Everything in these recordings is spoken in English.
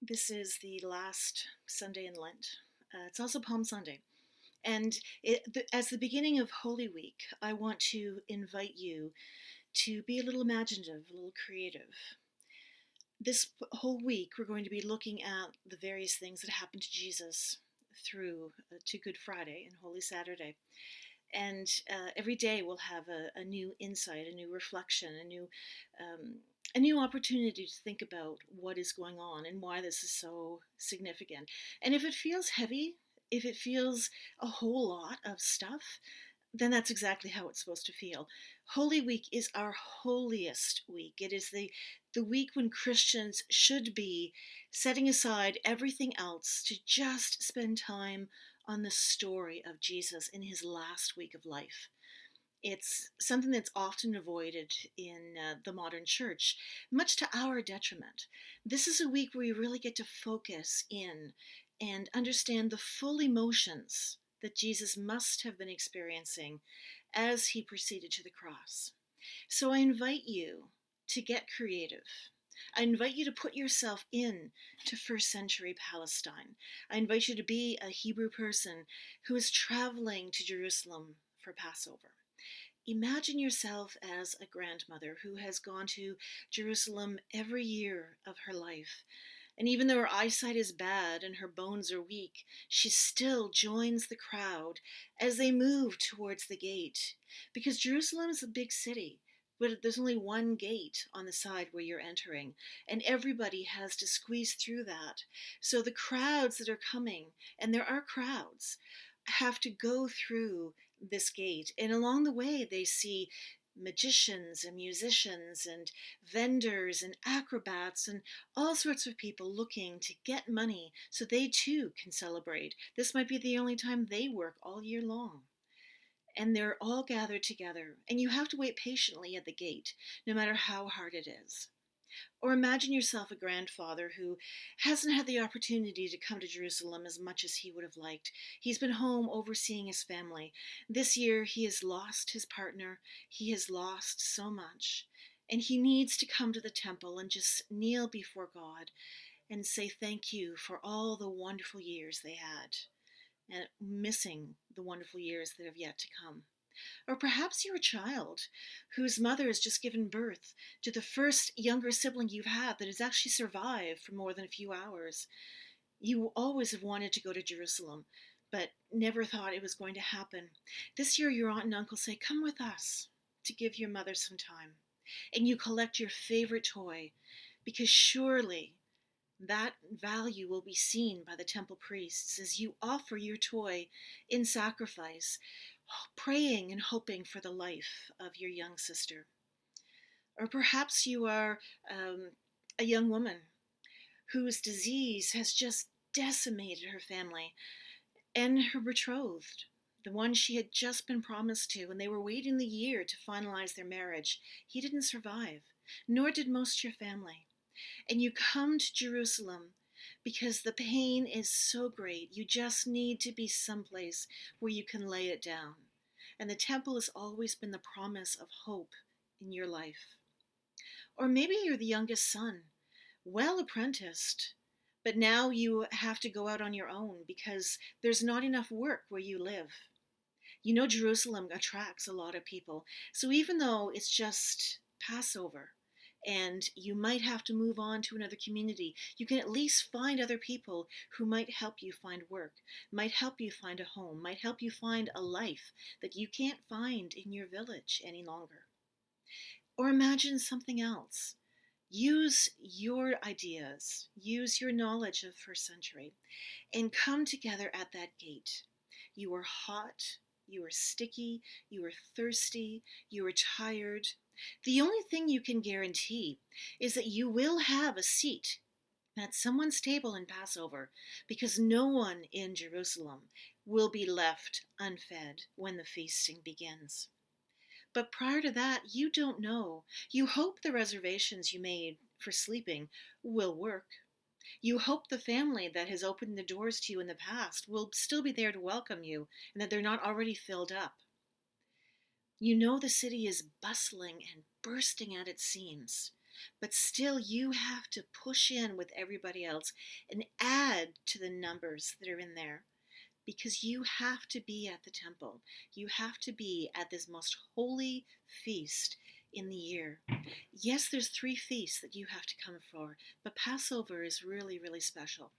This is the last Sunday in Lent. It's also Palm Sunday. And as the beginning of Holy Week, I want to invite you to be a little imaginative, a little creative. This whole week, we're going to be looking at the various things that happened to Jesus through to Good Friday and Holy Saturday. And every day we'll have a new insight, a new reflection, a new opportunity to think about what is going on and why this is so significant. And if it feels heavy, if it feels a whole lot of stuff, then that's exactly how it's supposed to feel. Holy Week is our holiest week. It is the week when Christians should be setting aside everything else to just spend time on the story of Jesus in his last week of life. It's something that's often avoided in the modern church, much to our detriment. This is a week where we really get to focus in and understand the full emotions that Jesus must have been experiencing as he proceeded to the cross. So I invite you to get creative. I invite you to put yourself in to first century Palestine. I invite you to be a Hebrew person who is traveling to Jerusalem for Passover. Imagine yourself as a grandmother who has gone to Jerusalem every year of her life. And even though her eyesight is bad and her bones are weak, she still joins the crowd as they move towards the gate. Because Jerusalem is a big city, but there's only one gate on the side where you're entering, and everybody has to squeeze through that. So the crowds that are coming, and there are crowds, have to go through this gate. And along the way, they see magicians and musicians and vendors and acrobats and all sorts of people looking to get money so they too can celebrate. This might be the only time they work all year long. And they're all gathered together, and you have to wait patiently at the gate, no matter how hard it is. Or imagine yourself a grandfather who hasn't had the opportunity to come to Jerusalem as much as he would have liked. He's been home overseeing his family. This year he has lost his partner. He has lost so much. And he needs to come to the temple and just kneel before God and say thank you for all the wonderful years they had, and missing the wonderful years that have yet to come. Or perhaps you're a child whose mother has just given birth to the first younger sibling you've had that has actually survived for more than a few hours. You always have wanted to go to Jerusalem, but never thought it was going to happen. This year, your aunt and uncle say, "Come with us to give your mother some time." And you collect your favorite toy, because surely that value will be seen by the temple priests as you offer your toy in sacrifice, praying and hoping for the life of your young sister. Or perhaps you are a young woman whose disease has just decimated her family and her betrothed, the one she had just been promised to, and they were waiting the year to finalize their marriage. He didn't survive, nor did most of your family. And you come to Jerusalem because the pain is so great. You just need to be someplace where you can lay it down. And the temple has always been the promise of hope in your life. Or maybe you're the youngest son, well apprenticed, but now you have to go out on your own because there's not enough work where you live. You know, Jerusalem attracts a lot of people. So even though it's just Passover, and you might have to move on to another community, you can at least find other people who might help you find work, might help you find a home, might help you find a life that you can't find in your village any longer. Or imagine something else. Use your ideas, use your knowledge of first century, and come together at that gate. You are hot, you are sticky, you are thirsty, you are tired. The only thing you can guarantee is that you will have a seat at someone's table in Passover, because no one in Jerusalem will be left unfed when the feasting begins. But prior to that, you don't know. You hope the reservations you made for sleeping will work. You hope the family that has opened the doors to you in the past will still be there to welcome you and that they're not already filled up. You know the city is bustling and bursting at its seams. but still you have to push in with everybody else and add to the numbers that are in there, because you have to be at the temple. You have to be at this most holy feast in the year. Yes, there's 3 feasts that you have to come for, but Passover is really, really special.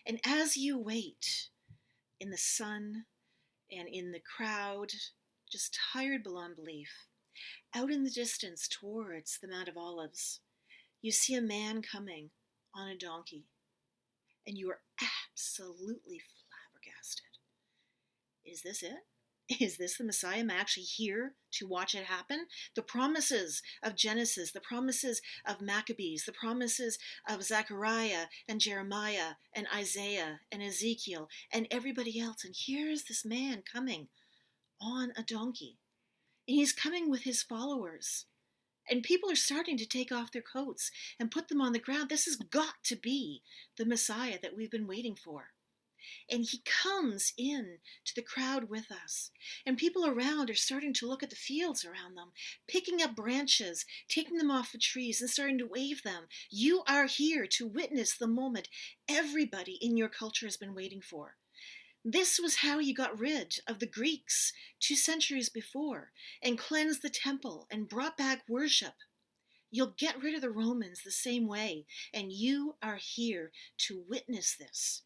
And as you wait in the sun and in the crowd, just tired beyond belief, out in the distance towards the Mount of Olives, you see a man coming on a donkey, and you are absolutely flabbergasted. Is this it? Is this the Messiah? Am I actually here to watch it happen? The promises of Genesis, the promises of Maccabees, the promises of Zechariah and Jeremiah and Isaiah and Ezekiel and everybody else. And here's this man coming on a donkey. And he's coming with his followers. And people are starting to take off their coats and put them on the ground. This has got to be the Messiah that we've been waiting for. And he comes in to the crowd with us. And people around are starting to look at the fields around them, picking up branches, taking them off the trees and starting to wave them. You are here to witness the moment everybody in your culture has been waiting for. This was how you got rid of the Greeks 2 centuries before and cleansed the temple and brought back worship. You'll get rid of the Romans the same way, and you are here to witness this.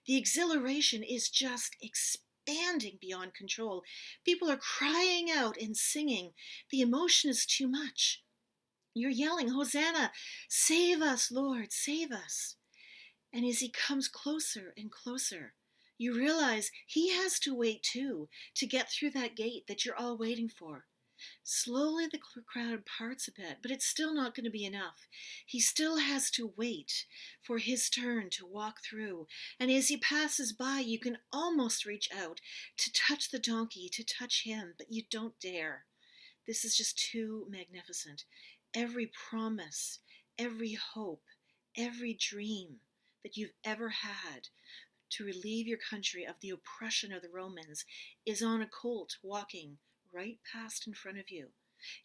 The exhilaration is just expanding beyond control. People are crying out and singing. The emotion is too much. You're yelling, Hosanna, save us, Lord, save us. And as he comes closer and closer, you realize he has to wait too to get through that gate that you're all waiting for. Slowly the crowd parts a bit, but it's still not going to be enough. He still has to wait for his turn to walk through. And as he passes by, you can almost reach out to touch the donkey, to touch him, but you don't dare. This is just too magnificent. Every promise, every hope, every dream that you've ever had to relieve your country of the oppression of the Romans is on a colt walking right past in front of you.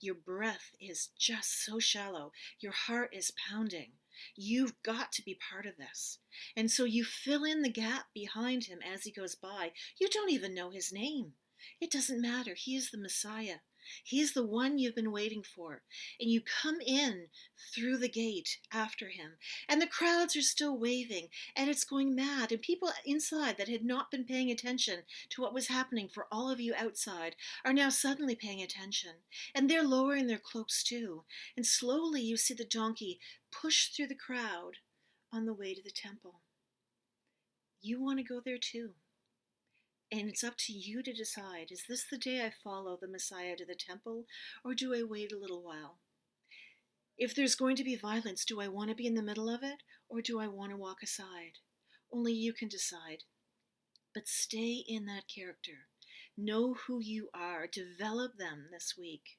Your breath is just so shallow. Your heart is pounding. You've got to be part of this. And so you fill in the gap behind him as he goes by. You don't even know his name. It doesn't matter. He is the Messiah. He is the one you've been waiting for. And you come in through the gate after him. And the crowds are still waving, and it's going mad. And people inside that had not been paying attention to what was happening for all of you outside are now suddenly paying attention. And they're lowering their cloaks too. And slowly you see the donkey push through the crowd on the way to the temple. You want to go there too. And it's up to you to decide, is this the day I follow the Messiah to the temple, or do I wait a little while? If there's going to be violence, do I want to be in the middle of it, or do I want to walk aside? Only you can decide. But stay in that character. Know who you are. Develop them this week.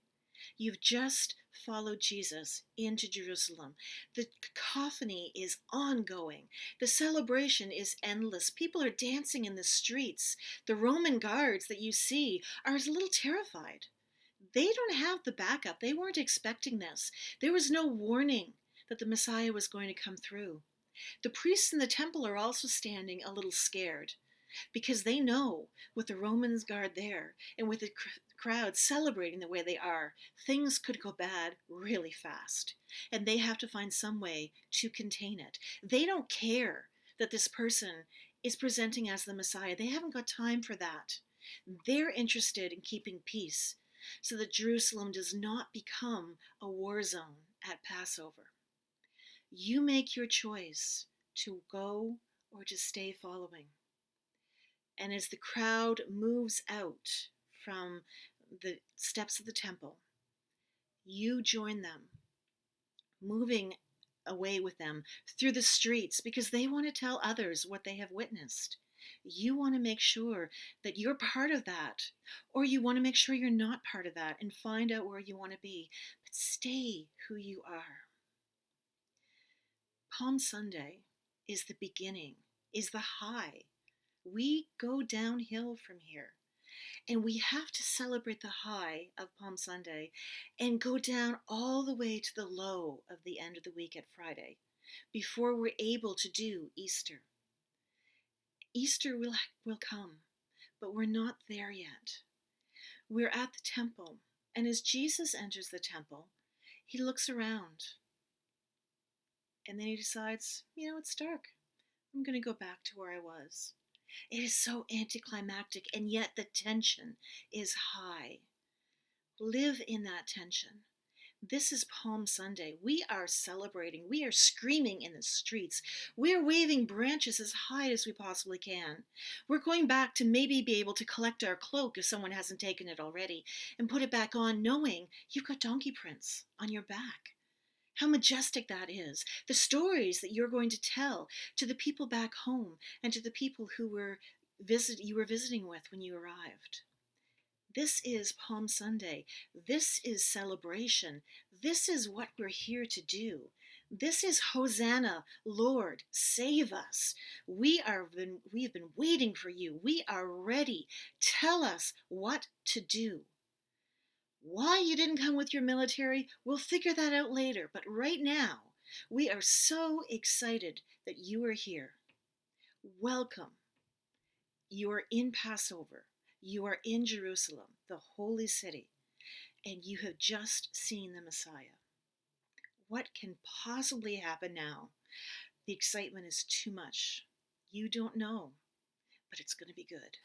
You've just followed Jesus into Jerusalem. The cacophony is ongoing. The celebration is endless. People are dancing in the streets. The Roman guards that you see are a little terrified. They don't have the backup. They weren't expecting this. There was no warning that the Messiah was going to come through. The priests in the temple are also standing a little scared, because they know with the Romans guard there and with the crowd celebrating the way they are, things could go bad really fast. And they have to find some way to contain it. They don't care that this person is presenting as the Messiah. They haven't got time for that. They're interested in keeping peace so that Jerusalem does not become a war zone at Passover. You make your choice to go or to stay following. And as the crowd moves out from the steps of the temple, you join them, moving away with them through the streets, because they want to tell others what they have witnessed. You want to make sure that you're part of that, or you want to make sure you're not part of that and find out where you want to be. But stay who you are. Palm Sunday is the beginning, is the high. We go downhill from here. And we have to celebrate the high of Palm Sunday and go down all the way to the low of the end of the week at Friday before we're able to do Easter. Easter will come, but we're not there yet. We're at the temple, and as Jesus enters the temple, he looks around and then he decides, it's dark. I'm going to go back to where I was. It is so anticlimactic, and yet the tension is high. Live in that tension. This is Palm Sunday. We are celebrating. We are screaming in the streets. We are waving branches as high as we possibly can. We're going back to maybe be able to collect our cloak if someone hasn't taken it already and put it back on, knowing you've got donkey prints on your back. How majestic that is. The stories that you're going to tell to the people back home and to the people who you were visiting with when you arrived. This is Palm Sunday. This is celebration. This is what we're here to do. This is Hosanna, Lord, save us. We have been waiting for you. We are ready. Tell us what to do. Why you didn't come with your military, we'll figure that out later. But right now, we are so excited that you are here. Welcome. You are in Passover. You are in Jerusalem, the holy city, and you have just seen the Messiah. What can possibly happen now? The excitement is too much. You don't know, but it's going to be good.